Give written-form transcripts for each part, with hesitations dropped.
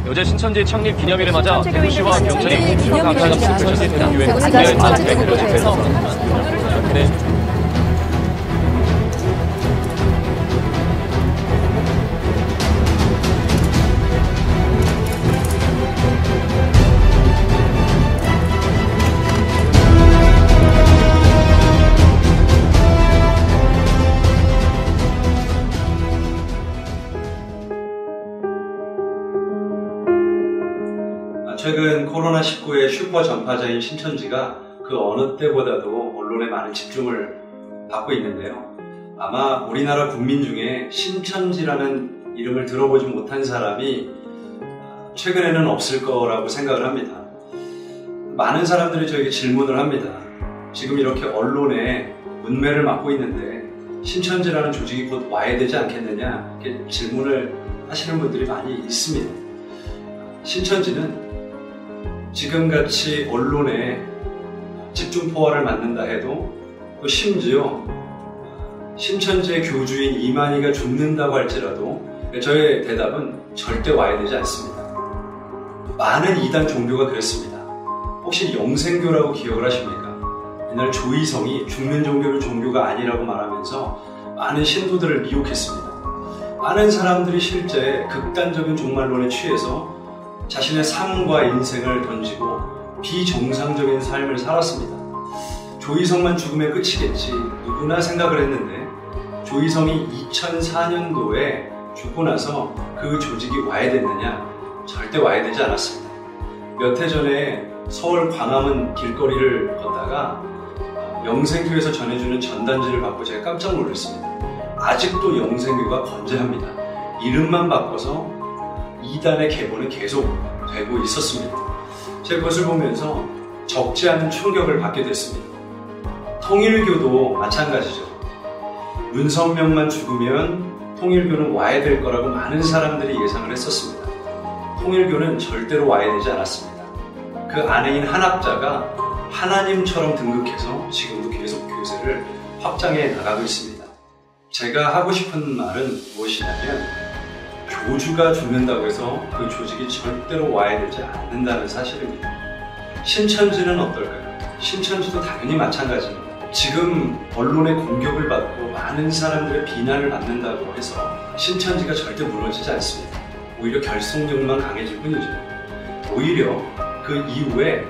어제 신천지 창립 기념일을 맞아 대구시와 경찰이 감사 접수 펼쳐진 대구의 국내 마지막 그려 집회에서 최근 코로나19의 슈퍼 전파자인 신천지가 그 어느 때보다도 언론의 많은 집중을 받고 있는데요. 아마 우리나라 국민 중에 신천지라는 이름을 들어보지 못한 사람이 최근에는 없을 거라고 생각을 합니다. 많은 사람들이 저에게 질문을 합니다. 지금 이렇게 언론에 문매를 맡고 있는데 신천지라는 조직이 곧 와야 되지 않겠느냐, 이렇게 질문을 하시는 분들이 많이 있습니다. 신천지는 지금같이 언론에 집중포화를 맞는다 해도, 또 심지어 신천지의 교주인 이만희가 죽는다고 할지라도 저의 대답은 절대 와야 되지 않습니다. 많은 이단 종교가 그랬습니다. 혹시 영생교라고 기억을 하십니까? 옛날 조이성이 죽는 종교는 종교가 아니라고 말하면서 많은 신도들을 미혹했습니다. 많은 사람들이 실제 극단적인 종말론에 취해서 자신의 삶과 인생을 던지고 비정상적인 삶을 살았습니다. 조이성만 죽으면 끝이겠지, 누구나 생각을 했는데 조이성이 2004년도에 죽고 나서 그 조직이 와야 됐느냐? 절대 와야 되지 않았습니다. 몇 해 전에 서울 광화문 길거리를 걷다가 영생교에서 전해주는 전단지를 받고 제가 깜짝 놀랐습니다. 아직도 영생교가 건재합니다. 이름만 바꿔서 이단의 계보는 계속 되고 있었습니다. 제가 그것을 보면서 적지 않은 충격을 받게 됐습니다. 통일교도 마찬가지죠. 문선명만 죽으면 통일교는 와야 될 거라고 많은 사람들이 예상을 했었습니다. 통일교는 절대로 와야 되지 않았습니다. 그 아내인 한학자가 하나님처럼 등극해서 지금도 계속 교세를 확장해 나가고 있습니다. 제가 하고 싶은 말은 무엇이냐면, 교주가 죽는다고 해서 그 조직이 절대로 와야 되지 않는다는 사실입니다. 신천지는 어떨까요? 신천지도 당연히 마찬가지입니다. 지금 언론의 공격을 받고 많은 사람들의 비난을 받는다고 해서 신천지가 절대 무너지지 않습니다. 오히려 결속력만 강해질 뿐이죠. 오히려 그 이후에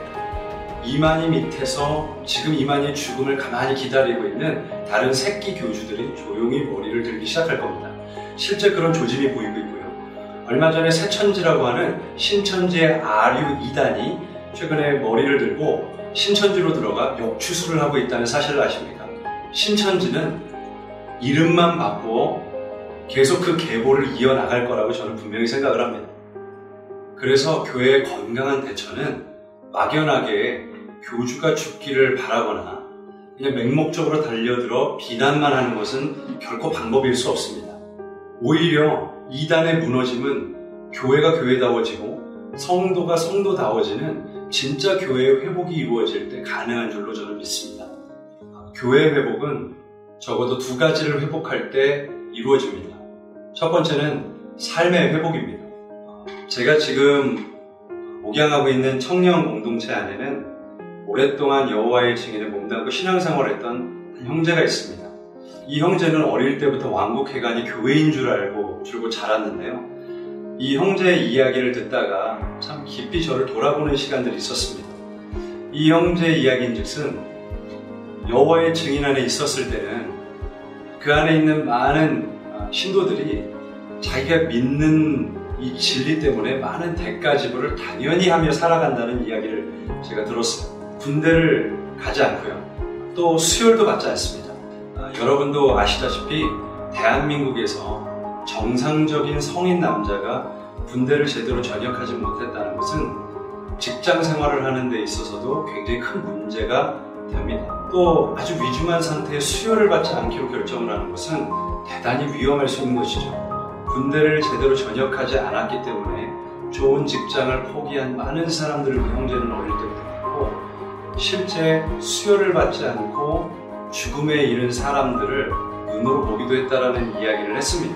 이만희 밑에서 지금 이만희의 죽음을 가만히 기다리고 있는 다른 새끼 교주들이 조용히 머리를 들기 시작할 겁니다. 실제 그런 조짐이 보이고 있고요. 얼마 전에 새천지라고 하는 신천지의 아류 이단이 최근에 머리를 들고 신천지로 들어가 역추수를 하고 있다는 사실을 아십니까? 신천지는 이름만 바꾸어 계속 그 계보를 이어나갈 거라고 저는 분명히 생각을 합니다. 그래서 교회의 건강한 대처는 막연하게 교주가 죽기를 바라거나 그냥 맹목적으로 달려들어 비난만 하는 것은 결코 방법일 수 없습니다. 오히려 이단의 무너짐은 교회가 교회다워지고 성도가 성도다워지는 진짜 교회의 회복이 이루어질 때 가능한 줄로 저는 믿습니다. 교회의 회복은 적어도 두 가지를 회복할 때 이루어집니다. 첫 번째는 삶의 회복입니다. 제가 지금 목양하고 있는 청년 공동체 안에는 오랫동안 여호와의 증인에 몸담고 신앙생활을 했던 한 형제가 있습니다. 이 형제는 어릴 때부터 왕국회관이 교회인 줄 알고 줄곧 자랐는데요. 이 형제의 이야기를 듣다가 참 깊이 저를 돌아보는 시간들이 있었습니다. 이 형제의 이야기인즉슨 여호와의 증인 안에 있었을 때는 그 안에 있는 많은 신도들이 자기가 믿는 이 진리 때문에 많은 대가 지불을 당연히 하며 살아간다는 이야기를 제가 들었어요. 군대를 가지 않고요. 또 수혈도 받지 않습니다. 여러분도 아시다시피 대한민국에서 정상적인 성인 남자가 군대를 제대로 전역하지 못했다는 것은 직장 생활을 하는 데 있어서도 굉장히 큰 문제가 됩니다. 또 아주 위중한 상태에 수혈을 받지 않기로 결정을 하는 것은 대단히 위험할 수 있는 것이죠. 군대를 제대로 전역하지 않았기 때문에 좋은 직장을 포기한 많은 사람들을 그 형제는 어릴 때부터 봤고, 실제 수혈을 받지 않고 죽음에 이른 사람들을 눈으로 보기도 했다라는 이야기를 했습니다.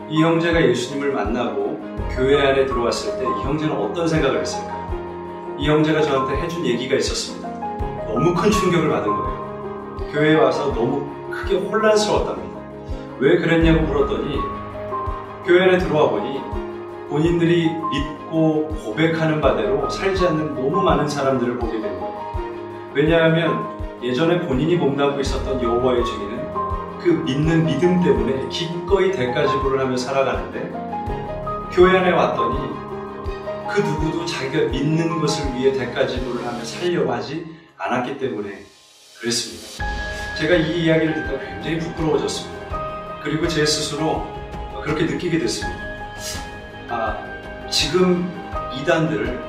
이 형제가 예수님을 만나고 교회 안에 들어왔을 때 이 형제는 어떤 생각을 했을까요? 이 형제가 저한테 해준 얘기가 있었습니다. 너무 큰 충격을 받은 거예요. 교회에 와서 너무 크게 혼란스러웠답니다. 왜 그랬냐고 물었더니 교회 안에 들어와 보니 본인들이 믿고 고백하는 바대로 살지 않는 너무 많은 사람들을 보게 된 거예요. 왜냐하면 예전에 본인이 몸담고 있었던 여호와의 증인은 그 믿는 믿음 때문에 기꺼이 대가지불을 하며 살아가는데 교회 안에 왔더니 그 누구도 자기가 믿는 것을 위해 대가지불을 하며 살려고 하지 않았기 때문에 그랬습니다. 제가 이 이야기를 듣다 굉장히 부끄러워졌습니다. 그리고 제 스스로 그렇게 느끼게 됐습니다. 지금 이단들을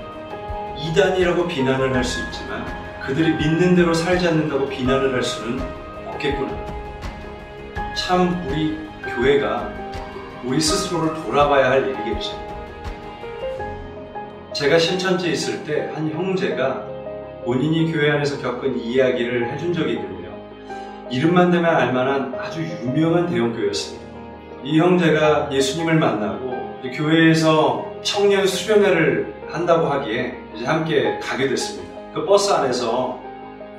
이단이라고 비난을 할 수 있지만 그들이 믿는 대로 살지 않는다고 비난을 할 수는 없겠구나. 참 우리 교회가 우리 스스로를 돌아봐야 할 일이겠죠. 제가 신천지에 있을 때 한 형제가 본인이 교회 안에서 겪은 이야기를 해준 적이 있는데요. 이름만 대면 알만한 아주 유명한 대형교회였습니다. 이 형제가 예수님을 만나고 교회에서 청년 수련회를 한다고 하기에 이제 함께 가게 됐습니다. 그 버스 안에서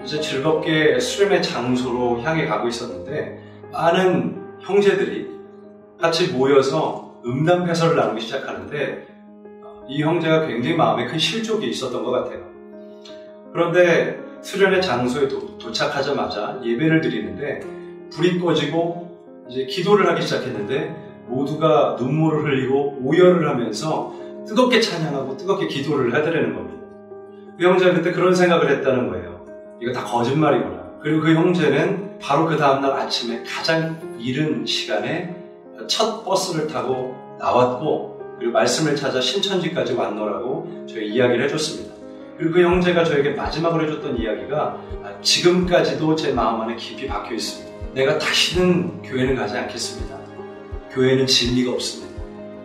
이제 즐겁게 수련회 장소로 향해 가고 있었는데 많은 형제들이 같이 모여서 음담패설을 나누기 시작하는데 이 형제가 굉장히 마음에 큰 실족이 있었던 것 같아요. 그런데 수련회 장소에 도착하자마자 예배를 드리는데 불이 꺼지고 이제 기도를 하기 시작했는데 모두가 눈물을 흘리고 오열을 하면서 뜨겁게 찬양하고 뜨겁게 기도를 해드리는 겁니다. 그 형제가 그때 그런 생각을 했다는 거예요. 이거 다 거짓말이구나. 그리고 그 형제는 바로 그 다음날 아침에 가장 이른 시간에 첫 버스를 타고 나왔고 그리고 말씀을 찾아 신천지까지 왔노라고 저희 이야기를 해줬습니다. 그리고 그 형제가 저에게 마지막으로 해줬던 이야기가 지금까지도 제 마음 안에 깊이 박혀 있습니다. 내가 다시는 교회는 가지 않겠습니다. 교회는 진리가 없습니다.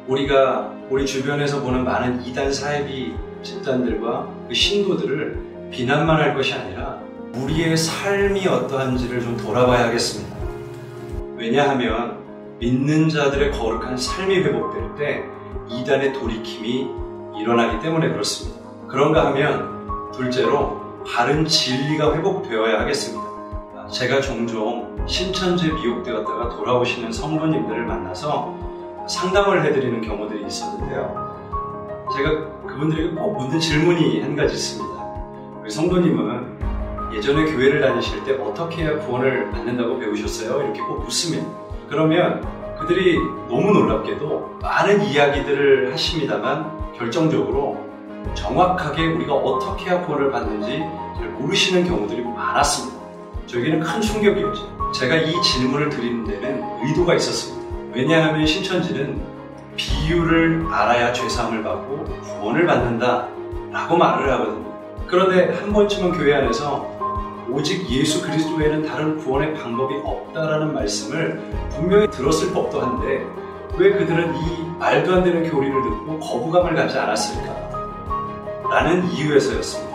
우리가 우리 주변에서 보는 많은 이단 사이비 집단들과 그 신도들을 비난만 할 것이 아니라 우리의 삶이 어떠한지를 좀 돌아봐야 하겠습니다. 왜냐하면 믿는 자들의 거룩한 삶이 회복될 때 이단의 돌이킴이 일어나기 때문에 그렇습니다. 그런가 하면 둘째로 바른 진리가 회복되어야 하겠습니다. 제가 종종 신천지에 미혹되었다가 돌아오시는 성도님들을 만나서 상담을 해드리는 경우들이 있었는데요. 제가 그분들에게 꼭 묻는 질문이 한 가지 있습니다. 우리 성도님은 예전에 교회를 다니실 때 어떻게 해야 구원을 받는다고 배우셨어요? 이렇게 꼭 묻습니다. 그러면 그들이 너무 놀랍게도 많은 이야기들을 하십니다만 결정적으로 정확하게 우리가 어떻게 해야 구원을 받는지 잘 모르시는 경우들이 많았습니다. 저에게는 큰 충격이었죠. 제가 이 질문을 드리는 데는 의도가 있었습니다. 왜냐하면 신천지는 비유를 알아야 죄사함을 받고 구원을 받는다 라고 말을 하거든요. 그런데 한 번쯤은 교회 안에서 오직 예수 그리스도 외에는 다른 구원의 방법이 없다라는 말씀을 분명히 들었을 법도 한데 왜 그들은 이 말도 안 되는 교리를 듣고 거부감을 갖지 않았을까? 라는 이유에서였습니다.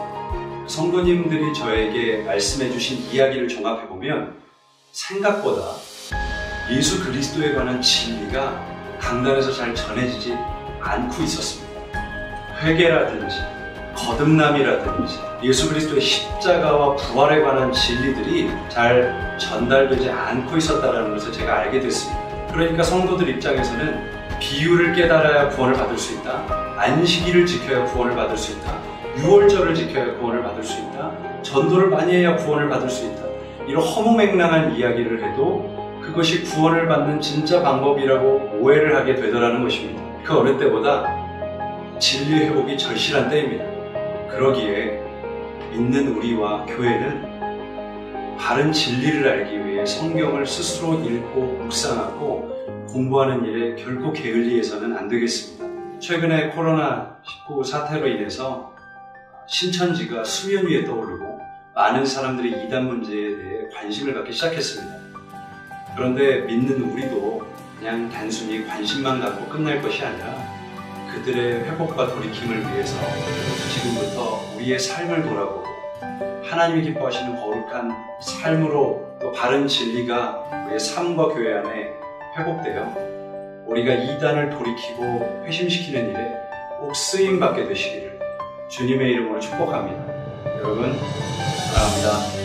성도님들이 저에게 말씀해 주신 이야기를 종합해보면 생각보다 예수 그리스도에 관한 진리가 강단에서 잘 전해지지 않고 있었습니다. 회개라든지 거듭남이라든지 예수 그리스도의 십자가와 부활에 관한 진리들이 잘 전달되지 않고 있었다는 것을 제가 알게 됐습니다. 그러니까 성도들 입장에서는 비유를 깨달아야 구원을 받을 수 있다, 안식일을 지켜야 구원을 받을 수 있다, 유월절을 지켜야 구원을 받을 수 있다, 전도를 많이 해야 구원을 받을 수 있다, 이런 허무맹랑한 이야기를 해도 그것이 구원을 받는 진짜 방법이라고 오해를 하게 되더라는 것입니다. 그 어느 때보다 진리 회복이 절실한 때입니다. 그러기에 믿는 우리와 교회는 바른 진리를 알기 위해 성경을 스스로 읽고 묵상하고 공부하는 일에 결코 게을리해서는 안 되겠습니다. 최근에 코로나19 사태로 인해서 신천지가 수면 위에 떠오르고 많은 사람들이 이단 문제에 대해 관심을 갖기 시작했습니다. 그런데 믿는 우리도 그냥 단순히 관심만 갖고 끝날 것이 아니라 그들의 회복과 돌이킴을 위해서 지금부터 우리의 삶을 돌아보고 하나님이 기뻐하시는 거룩한 삶으로 또 바른 진리가 우리의 삶과 교회 안에 회복되어 우리가 이단을 돌이키고 회심시키는 일에 꼭 쓰임받게 되시기를 주님의 이름으로 축복합니다. 여러분 사랑합니다.